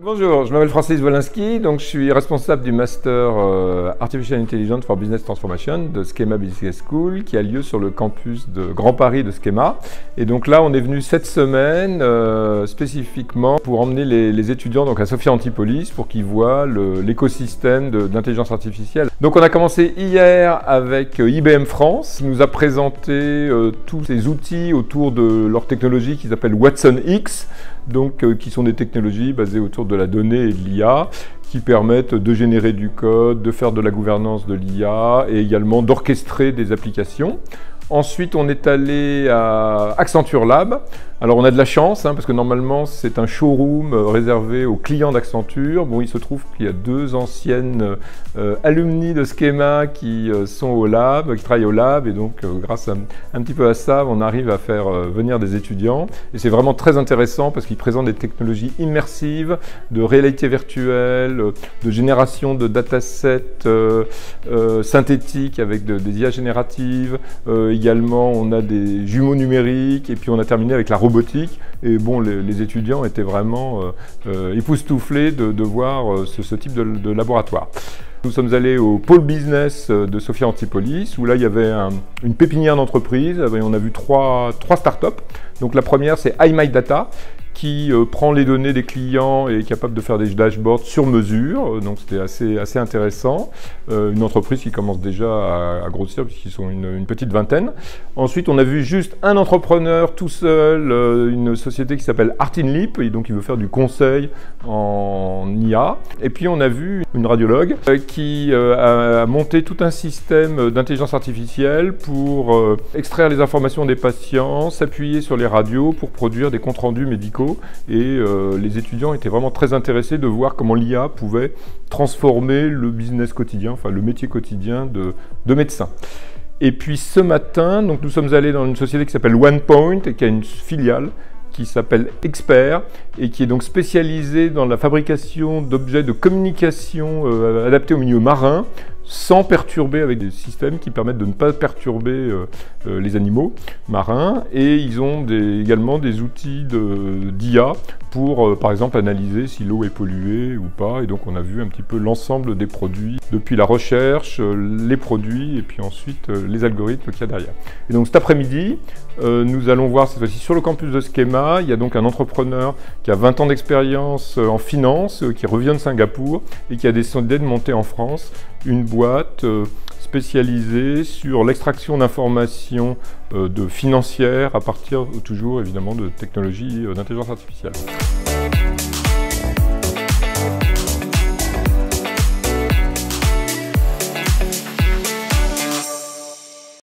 Bonjour, je m'appelle Francis Wolinski, donc je suis responsable du Master Artificial Intelligence for Business Transformation de Schema Business School qui a lieu sur le campus de Grand Paris de Schema. Et donc là, on est venu cette semaine spécifiquement pour emmener les étudiants donc à Sophia Antipolis pour qu'ils voient l'écosystème d'intelligence artificielle. Donc on a commencé hier avec IBM France qui nous a présenté tous ces outils autour de leur technologie qu'ils appellent Watson X. Donc, qui sont des technologies basées autour de la donnée et de l'IA, qui permettent de générer du code, de faire de la gouvernance de l'IA et également d'orchestrer des applications. Ensuite, on est allé à Accenture Lab. Alors, on a de la chance, parce que normalement, c'est un showroom réservé aux clients d'Accenture. Bon, il se trouve qu'il y a deux anciennes alumni de Schema qui sont au lab, qui travaillent au lab. Et donc, grâce un petit peu à ça, on arrive à faire venir des étudiants. Et c'est vraiment très intéressant parce qu'ils présentent des technologies immersives, de réalité virtuelle, de génération de datasets synthétiques avec des IA génératives. Également, on a des jumeaux numériques et puis on a terminé avec la robotique. Et bon, les étudiants étaient vraiment époustouflés de voir ce type de laboratoire. Nous sommes allés au pôle business de Sophia Antipolis où là, il y avait une pépinière d'entreprises. On a vu trois startups. Donc la première, c'est iMyData, qui prend les données des clients et est capable de faire des dashboards sur mesure. Donc c'était assez intéressant. Une entreprise qui commence déjà à grossir puisqu'ils sont une petite vingtaine. Ensuite, on a vu juste un entrepreneur tout seul, une société qui s'appelle Artinleap, et donc il veut faire du conseil en IA. Et puis on a vu une radiologue qui a monté tout un système d'intelligence artificielle pour extraire les informations des patients, s'appuyer sur les radios pour produire des comptes rendus médicaux. Et les étudiants étaient vraiment très intéressés de voir comment l'IA pouvait transformer le business quotidien, enfin le métier quotidien de médecin. Et puis ce matin, donc nous sommes allés dans une société qui s'appelle OnePoint et qui a une filiale qui s'appelle Expert et qui est donc spécialisée dans la fabrication d'objets de communication adaptés au milieu marin, sans perturber, avec des systèmes qui permettent de ne pas perturber les animaux marins. Et ils ont également des outils d'IA pour, par exemple, analyser si l'eau est polluée ou pas. Et donc on a vu un petit peu l'ensemble des produits, depuis la recherche, les produits et puis ensuite les algorithmes qu'il y a derrière. Et donc cet après-midi, nous allons voir cette fois-ci sur le campus de Schema. Il y a donc un entrepreneur qui a 20 ans d'expérience en finance, qui revient de Singapour et qui a décidé de monter en France une boîte spécialisée sur l'extraction d'informations financières à partir toujours évidemment de technologies d'intelligence artificielle.